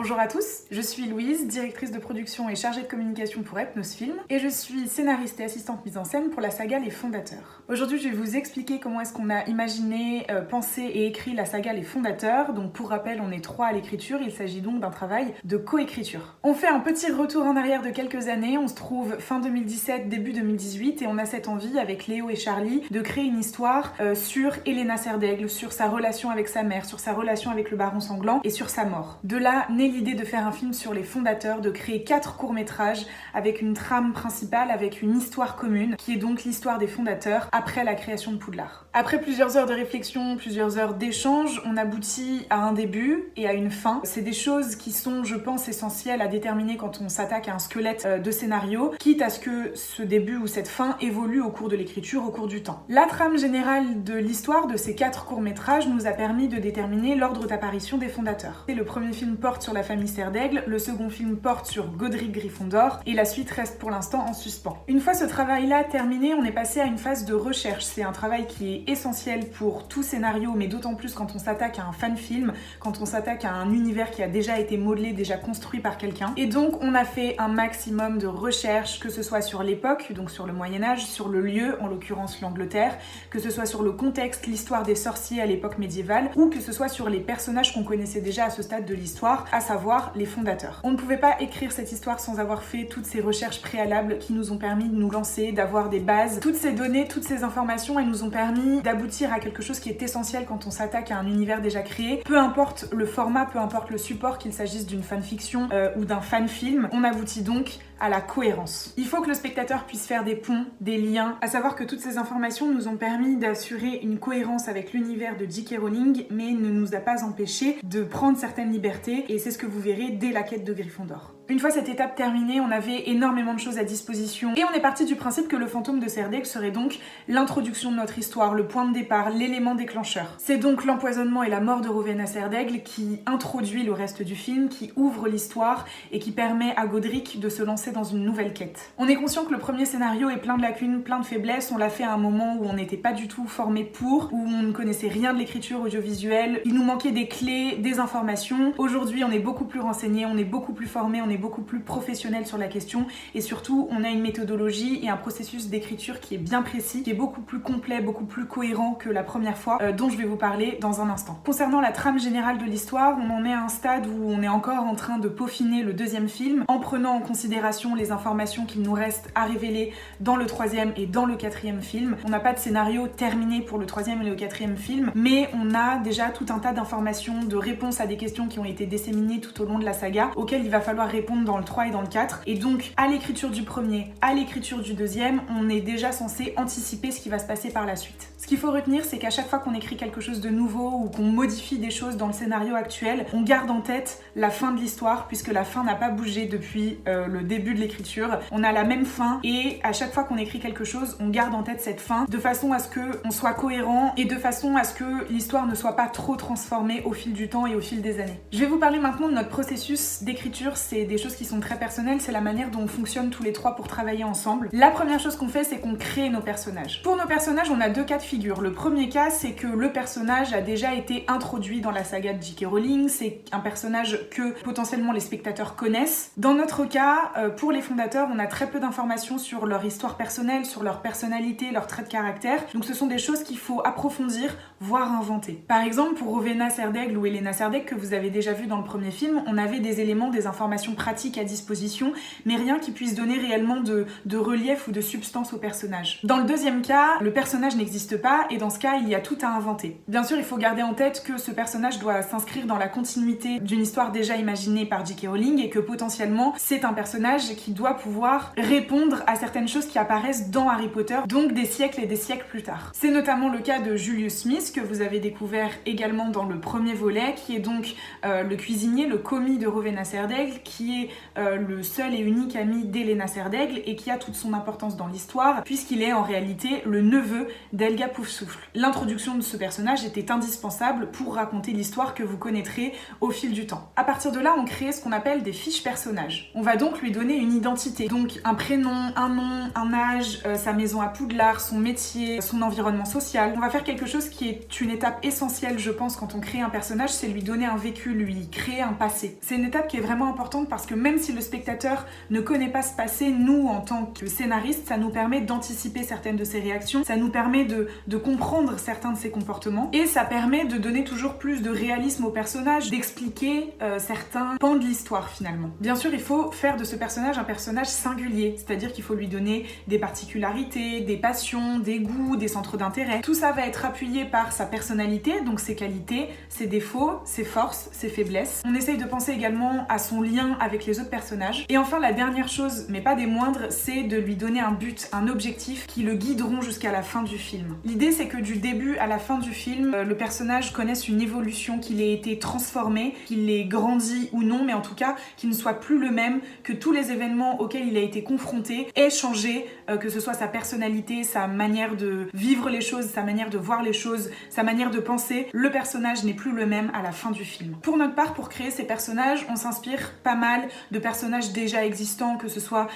Bonjour à tous, je suis Louise, directrice de production et chargée de communication pour Epnosfilm, et je suis scénariste et assistante mise en scène pour la saga Les Fondateurs. Aujourd'hui, je vais vous expliquer comment est-ce qu'on a imaginé, pensé et écrit la saga Les Fondateurs. Donc pour rappel, on est 3 à l'écriture, il s'agit donc d'un travail de coécriture. On fait un petit retour en arrière de quelques années, on se trouve fin 2017, début 2018, et on a cette envie avec Léo et Charlie de créer une histoire sur Elena Serdaigle, sur sa relation avec sa mère, sur sa relation avec le Baron Sanglant et sur sa mort. De là naît l'idée de faire un film sur les fondateurs, de créer 4 courts-métrages avec une trame principale, avec une histoire commune, qui est donc l'histoire des fondateurs après la création de Poudlard. Après plusieurs heures de réflexion, plusieurs heures d'échange, on aboutit à un début et à une fin. C'est des choses qui sont, je pense, essentielles à déterminer quand on s'attaque à un squelette de scénario, quitte à ce que ce début ou cette fin évolue au cours de l'écriture, au cours du temps. La trame générale de l'histoire de ces 4 courts-métrages nous a permis de déterminer l'ordre d'apparition des fondateurs. Et le premier film porte sur la famille Serdaigle, le second film porte sur Godric Gryffondor, et la suite reste pour l'instant en suspens. Une fois ce travail-là terminé, on est passé à une phase de recherche. C'est un travail qui est essentiel pour tout scénario, mais d'autant plus quand on s'attaque à un fan-film, quand on s'attaque à un univers qui a déjà été modelé, déjà construit par quelqu'un. Et donc on a fait un maximum de recherche, que ce soit sur l'époque, donc sur le Moyen-Âge, sur le lieu, en l'occurrence l'Angleterre, que ce soit sur le contexte, l'histoire des sorciers à l'époque médiévale, ou que ce soit sur les personnages qu'on connaissait déjà à ce stade de l'histoire, à savoir les fondateurs. On ne pouvait pas écrire cette histoire sans avoir fait toutes ces recherches préalables qui nous ont permis de nous lancer, d'avoir des bases. Toutes ces données, toutes ces informations, elles nous ont permis d'aboutir à quelque chose qui est essentiel quand on s'attaque à un univers déjà créé. Peu importe le format, peu importe le support, qu'il s'agisse d'une fanfiction ou d'un fan-film, on aboutit donc à la cohérence. Il faut que le spectateur puisse faire des ponts, des liens, à savoir que toutes ces informations nous ont permis d'assurer une cohérence avec l'univers de J.K. Rowling, mais ne nous a pas empêché de prendre certaines libertés, et c'est ce que vous verrez dès la quête de Gryffondor. Une fois cette étape terminée, on avait énormément de choses à disposition, et on est parti du principe que le fantôme de Serdaigle serait donc l'introduction de notre histoire, le point de départ, l'élément déclencheur. C'est donc l'empoisonnement et la mort de Rowena Serdaigle qui introduit le reste du film, qui ouvre l'histoire et qui permet à Godric de se lancer dans une nouvelle quête. On est conscient que le premier scénario est plein de lacunes, plein de faiblesses. On l'a fait à un moment où on n'était pas du tout formé pour, où on ne connaissait rien de l'écriture audiovisuelle. Il nous manquait des clés, des informations. Aujourd'hui, on est beaucoup plus renseigné, on est beaucoup plus formé, on est beaucoup plus professionnel sur la question, et surtout, on a une méthodologie et un processus d'écriture qui est bien précis, qui est beaucoup plus complet, beaucoup plus cohérent que la première fois, dont je vais vous parler dans un instant. Concernant la trame générale de l'histoire, on en est à un stade où on est encore en train de peaufiner le deuxième film, en prenant en considération les informations qu'il nous reste à révéler dans le troisième et dans le quatrième film. On n'a pas de scénario terminé pour le troisième et le quatrième film, mais on a déjà tout un tas d'informations, de réponses à des questions qui ont été disséminées tout au long de la saga, auxquelles il va falloir répondre dans le 3 et dans le 4. Et donc, à l'écriture du premier, à l'écriture du deuxième, on est déjà censé anticiper ce qui va se passer par la suite. Ce qu'il faut retenir, c'est qu'à chaque fois qu'on écrit quelque chose de nouveau ou qu'on modifie des choses dans le scénario actuel, on garde en tête la fin de l'histoire, puisque la fin n'a pas bougé depuis le début de l'écriture. On a la même fin, et à chaque fois qu'on écrit quelque chose, on garde en tête cette fin, de façon à ce qu'on soit cohérent et de façon à ce que l'histoire ne soit pas trop transformée au fil du temps et au fil des années. Je vais vous parler maintenant de notre processus d'écriture. C'est des choses qui sont très personnelles, c'est la manière dont on fonctionne tous les 3 pour travailler ensemble. La première chose qu'on fait, c'est qu'on crée nos personnages. Pour nos personnages, on a 2 cas de figure. Le premier cas, c'est que le personnage a déjà été introduit dans la saga de J.K. Rowling, c'est un personnage que potentiellement les spectateurs connaissent. Dans notre cas, pour les fondateurs, on a très peu d'informations sur leur histoire personnelle, sur leur personnalité, leurs traits de caractère, donc ce sont des choses qu'il faut approfondir, voire inventer. Par exemple, pour Rowena Serdaigle ou Elena Serdaigle, que vous avez déjà vu dans le premier film, on avait des éléments, des informations pratiques à disposition, mais rien qui puisse donner réellement de relief ou de substance au personnage. Dans le deuxième cas, le personnage n'existe pas, et dans ce cas, il y a tout à inventer. Bien sûr, il faut garder en tête que ce personnage doit s'inscrire dans la continuité d'une histoire déjà imaginée par J.K. Rowling, et que potentiellement, c'est un personnage qui doit pouvoir répondre à certaines choses qui apparaissent dans Harry Potter, donc des siècles et des siècles plus tard. C'est notamment le cas de Julius Smith, que vous avez découvert également dans le premier volet, qui est donc le cuisinier, le commis de Rowena Serdaigle, qui qui est le seul et unique ami d'Helena Serdaigle et qui a toute son importance dans l'histoire, puisqu'il est en réalité le neveu d'Helga Poufsouffle. L'introduction de ce personnage était indispensable pour raconter l'histoire que vous connaîtrez au fil du temps. À partir de là, on crée ce qu'on appelle des fiches personnages. On va donc lui donner une identité, donc un prénom, un nom, un âge, sa maison à Poudlard, son métier, son environnement social. On va faire quelque chose qui est une étape essentielle, je pense, quand on crée un personnage, c'est lui donner un vécu, lui créer un passé. C'est une étape qui est vraiment importante parce que même si le spectateur ne connaît pas ce passé, nous, en tant que scénaristes, ça nous permet d'anticiper certaines de ses réactions, ça nous permet de comprendre certains de ses comportements et ça permet de donner toujours plus de réalisme au personnage, d'expliquer certains pans de l'histoire finalement. Bien sûr, il faut faire de ce personnage un personnage singulier, c'est-à-dire qu'il faut lui donner des particularités, des passions, des goûts, des centres d'intérêt. Tout ça va être appuyé par sa personnalité, donc ses qualités, ses défauts, ses forces, ses faiblesses. On essaye de penser également à son lien avec les autres personnages. Et enfin, la dernière chose, mais pas des moindres, c'est de lui donner un but, un objectif qui le guideront jusqu'à la fin du film. L'idée, c'est que du début à la fin du film, le personnage connaisse une évolution, qu'il ait été transformé, qu'il ait grandi ou non, mais en tout cas, qu'il ne soit plus le même, que tous les événements auxquels il a été confronté aient changé, que ce soit sa personnalité, sa manière de vivre les choses, sa manière de voir les choses, sa manière de penser. Le personnage n'est plus le même à la fin du film. Pour notre part, pour créer ces personnages, on s'inspire pas mal de personnages déjà existants, que ce soit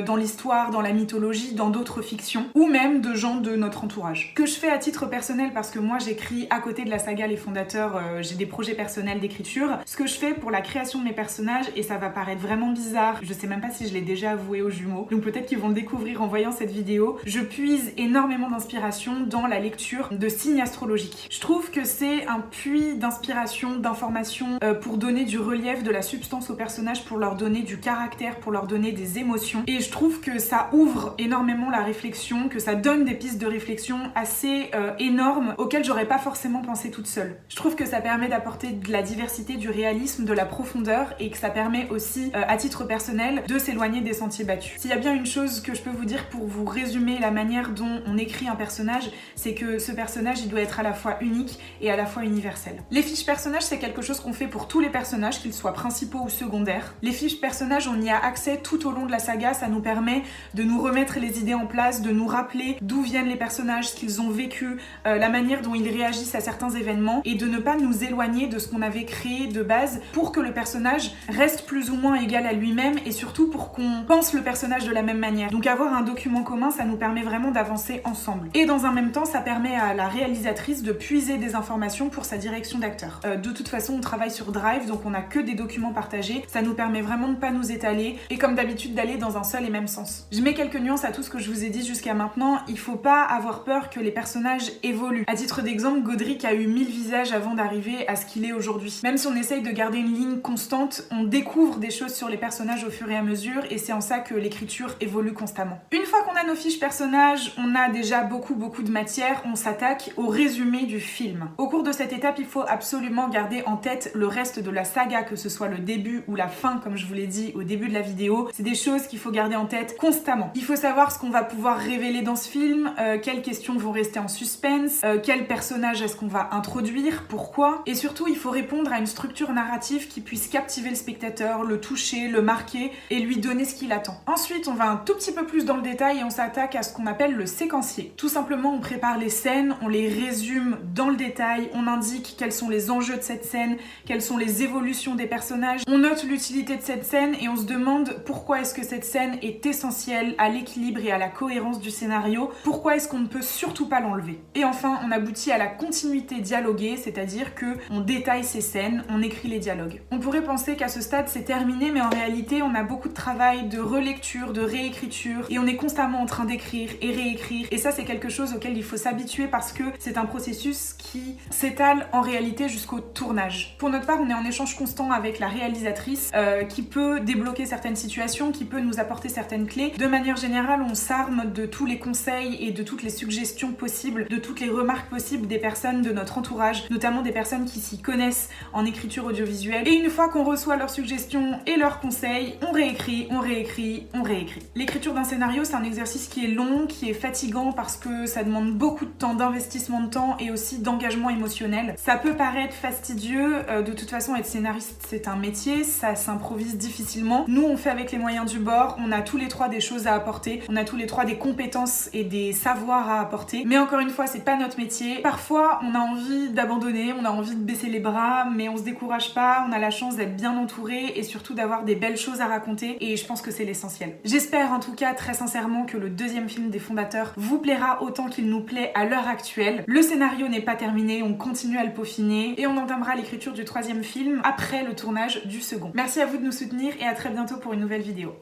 dans l'histoire, dans la mythologie, dans d'autres fictions, ou même de gens de notre entourage. Que je fais à titre personnel, parce que moi j'écris à côté de la saga Les Fondateurs, j'ai des projets personnels d'écriture. Ce que je fais pour la création de mes personnages, et ça va paraître vraiment bizarre, je sais même pas si je l'ai déjà avoué aux jumeaux, donc peut-être qu'ils vont le découvrir en voyant cette vidéo, je puise énormément d'inspiration dans la lecture de signes astrologiques. Je trouve que c'est un puits d'inspiration, d'information pour donner du relief, de la substance aux personnages, pour leur donner du caractère, pour leur donner des émotions. Et je trouve que ça ouvre énormément la réflexion, que ça donne des pistes de réflexion assez énormes auxquelles j'aurais pas forcément pensé toute seule. Je trouve que ça permet d'apporter de la diversité, du réalisme, de la profondeur et que ça permet aussi, à titre personnel, de s'éloigner des sentiers battus. S'il y a bien une chose que je peux vous dire pour vous résumer la manière dont on écrit un personnage, c'est que ce personnage, il doit être à la fois unique et à la fois universel. Les fiches personnages, c'est quelque chose qu'on fait pour tous les personnages, qu'ils soient principaux ou secondaires. Les fiches personnages, on y a accès tout au long de la saga, ça nous permet de nous remettre les idées en place, de nous rappeler d'où viennent les personnages, ce qu'ils ont vécu, la manière dont ils réagissent à certains événements et de ne pas nous éloigner de ce qu'on avait créé de base pour que le personnage reste plus ou moins égal à lui-même et surtout pour qu'on pense le personnage de la même manière. Donc avoir un document commun, ça nous permet vraiment d'avancer ensemble. Et dans un même temps, ça permet à la réalisatrice de puiser des informations pour sa direction d'acteur. De toute façon, on travaille sur Drive, donc on n'a que des documents partagés. Ça nous permet vraiment de ne pas nous étaler et comme d'habitude d'aller dans un seul et même sens. Je mets quelques nuances à tout ce que je vous ai dit jusqu'à maintenant. Il faut pas avoir peur que les personnages évoluent. À titre d'exemple, Godric a eu 1000 visages avant d'arriver à ce qu'il est aujourd'hui. Même si on essaye de garder une ligne constante, on découvre des choses sur les personnages au fur et à mesure et c'est en ça que l'écriture évolue constamment. Une fois qu'on a nos fiches personnages, on a déjà beaucoup de matière, on s'attaque au résumé du film. Au cours de cette étape, il faut absolument garder en tête le reste de la saga, que ce soit le début ou la fin, comme je vous l'ai dit au début de la vidéo. C'est des choses qu'il faut garder en tête constamment. Il faut savoir ce qu'on va pouvoir révéler dans ce film, quelles questions vont rester en suspense, quel personnage est-ce qu'on va introduire, pourquoi. Et surtout, il faut répondre à une structure narrative qui puisse captiver le spectateur, le toucher, le marquer et lui donner ce qu'il attend. Ensuite, on va un tout petit peu plus dans le détail et on s'attaque à ce qu'on appelle le séquencier. Tout simplement, on prépare les scènes, on les résume dans le détail, on indique quels sont les enjeux de cette scène, quelles sont les évolutions des personnages, on note l'utilité de cette scène et on se demande pourquoi est-ce que cette scène est essentielle à l'équilibre et à la cohérence du scénario, pourquoi est-ce qu'on ne peut surtout pas l'enlever. Et enfin, on aboutit à la continuité dialoguée, c'est-à-dire que on détaille ces scènes, on écrit les dialogues. On pourrait penser qu'à ce stade c'est terminé, mais en réalité on a beaucoup de travail de relecture, de réécriture et on est constamment en train d'écrire et réécrire et ça c'est quelque chose auquel il faut s'habituer parce que c'est un processus qui s'étale en réalité jusqu'au tournage. Pour notre part, on est en échange constant avec la réalisatrice qui peut débloquer certaines situations, qui peut nous apporter certaines clés. De manière générale, on s'arme de tous les conseils et de toutes les suggestions possibles, de toutes les remarques possibles des personnes de notre entourage, notamment des personnes qui s'y connaissent en écriture audiovisuelle. Et une fois qu'on reçoit leurs suggestions et leurs conseils, on réécrit, on réécrit, on réécrit. L'écriture d'un scénario, c'est un exercice qui est long, qui est fatigant parce que ça demande beaucoup de temps, d'investissement de temps et aussi d'engagement émotionnel. Ça peut paraître fastidieux, de toute façon être scénariste c'est un métier, ça s'improve improvise difficilement. Nous, on fait avec les moyens du bord, on a tous les trois des choses à apporter, on a tous les trois des compétences et des savoirs à apporter. Mais encore une fois, c'est pas notre métier. Parfois, on a envie d'abandonner, on a envie de baisser les bras, mais on se décourage pas, on a la chance d'être bien entouré et surtout d'avoir des belles choses à raconter et je pense que c'est l'essentiel. J'espère en tout cas très sincèrement que le deuxième film des fondateurs vous plaira autant qu'il nous plaît à l'heure actuelle. Le scénario n'est pas terminé, on continue à le peaufiner et on entamera l'écriture du troisième film après le tournage du second. Merci à vous de nous soutenir et à très bientôt pour une nouvelle vidéo.